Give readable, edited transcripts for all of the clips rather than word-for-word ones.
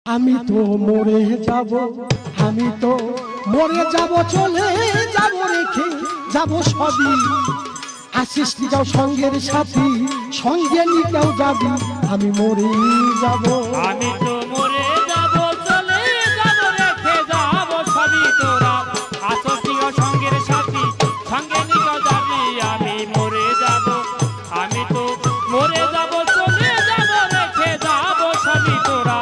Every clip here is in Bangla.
আমি তো মরে যাব, আমি তো মরে যাব, চলে যাব, রেখে যাব সবই। আসিস যাও সঙ্গের সাথী, সঙ্গে নিতেও যাবি, আমি মরে যাব। আমি তো মরে যাব, চলে যাব, রেখে যাব সবই তোরা। আসিস যাও সঙ্গের সাথী, সঙ্গে নিতেও যাবি, আমি মরে যাব। আমি তো মরে যাব, চলে যাব, রেখে যাব সবই তোরা।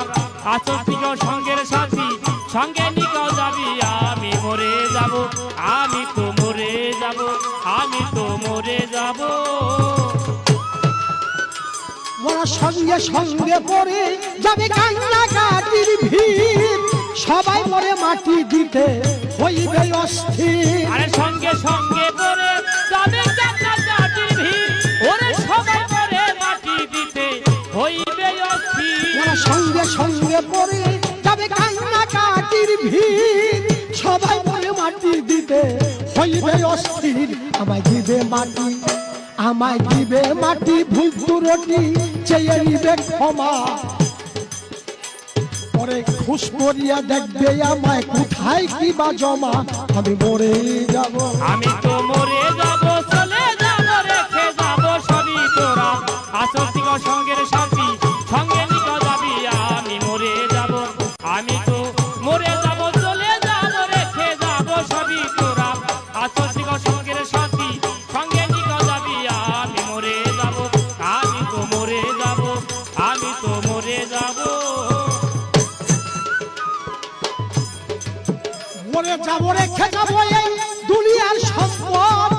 আসিস যাও সঙ্গের সাথী, সঙ্গে নিতেও যাবি, আমি মরে যাব। আমি তো মরে যাব, আমি তো মরে যাব। ওরা সঙ্গে সঙ্গে পড়ে যাবে কান্নাকাটির ভিড়, সবাই মরে মাটি দিতে হইবে অস্থির। আরে সঙ্গে সঙ্গে পড়ে যাবে কান্নাকাটির ভিড়, ওরে সবাই মরে মাটি দিতে হইবে অস্থির। ওরা সঙ্গে সঙ্গে পড়ে যাবে কান্নাকাটির ভিড়, সবাই মরে মাটি দিতে হইবে অস্থির। আমায় দিবে মাটি, আমায় দিবে মাটি, ভুল ত্রুটি চেয়ে নিবে ক্ষমা। পরে খুশ করিয়া দেখবে আমায় কোথায় কি বা জমা, আমি মরে যাব। আমি তো মরে যাব, চলে যাব, রেখে যাব সবই তোরা। আসিস সঙ্গের সাথী, সঙ্গে নিতে যাবি, আমি মরে যাব। আমি তো মরে যাব, চলে যাব, রেখে যাব সবই তোরা। আসিস সঙ্গের সাথী, সঙ্গে নিতে যাবি, আমি মরে যাব। আমি তো মরে যাব, আমি তো মরে যাব। মরে যাব, রেখে যাব এই দুনিয়ার সম্পদ,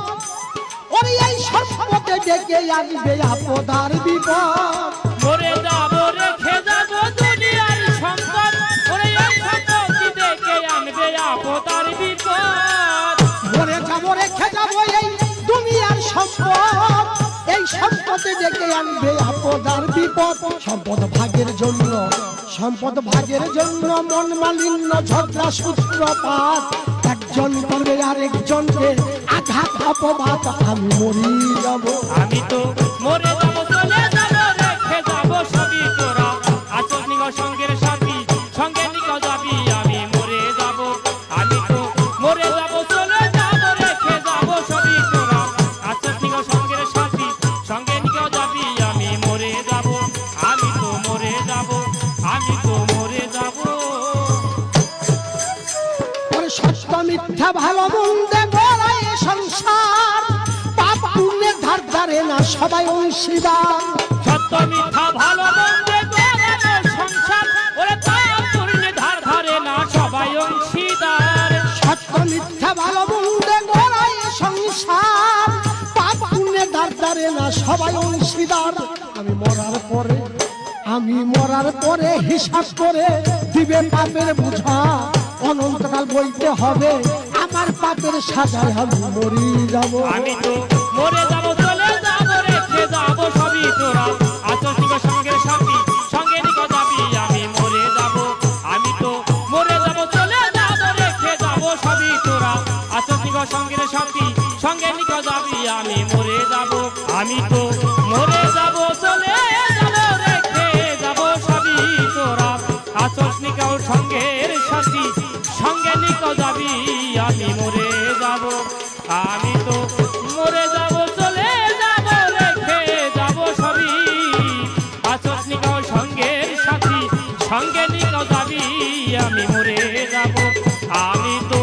ওরে এই সম্পদে ডেকে আনবে আপদার বিপদ। মরে যাব, রেখে যাব দুনিয়ার সম্পদ, ওরে এই সম্পত্তি দেখে আনবে আপদার বিপদ। মরে যাব, রেখে যাব এই দুনিয়ার সম্পদ, এই সম্পদে ডেকে আনবে আপদার বিপদ। সম্পদ ভাগের জন্য, সম্পদ ভাগের জন্য মন মালিন্য, ঝগড়া সূত্রপাত, একজন করবে আরেকজনকে আঘাত অপবাদ, আমি মরি যাব। আমি তো মরে যাব, চলে যাব, রেখে যাব সবই তোরা। আসিস সঙ্গের সাথী, সঙ্গে নিতে যাবি, আমি মরে যাব। আমি তো মরে যাব, চলে যাব, রেখে যাব সবই তোরা। আসিস সঙ্গের সাথী, সঙ্গে নিতে যাবি, আমি মরে যাব। আমি তো মরে যাব, আমি তো মরে যাব। ওরে সত্য মিথ্যা ভালো মন্দে গড়ায় সংসার, পাপ পুণ্যের ধার ধারে না সবাই অংশীদার। সত্য মিথ্যা ভালো মন্দে গড়ানো সংসার, ওরে পাপ পুণ্যে ধার ধারে না সবাই অংশীদার। সত্য মিথ্যা ভালো মন্দে গড়ায় সংসার, পাপ পুণ্যের ধার ধারে না সবাই অংশীদার। আমি মরার পরে, আমি মরার পরে হিসাব করে দিবে পাপের বোঝা, অনন্তকাল বলতে হবে আমার পাপের সাজায়, আমি মরি যাব। আমি তো মরে যাব, চলে যাব, রেখে যাব সবই তোরা। আসিস সঙ্গের সাথী, সঙ্গে নিতে যাবি, আমি মরে যাব। আমি তো মরে যাব, চলে যাব, রেখে যাব সবই তোরা। আসিস সঙ্গের সাথী, সঙ্গে নিতে যাবি, আমি মরে যাব। আমি তো মরে যাব, চলে যাব, রেখে যাব সবই তোরা। আসিস সঙ্গের সাথী, সঙ্গে নিতে যাবি, আমি মরে যাব। আমি তো মরে যাব, চলে যাব, রেখে যাব সবই। আসিস সঙ্গের সাথী, সঙ্গে নিতে যাবি, আমি মরে যাব। আমি তো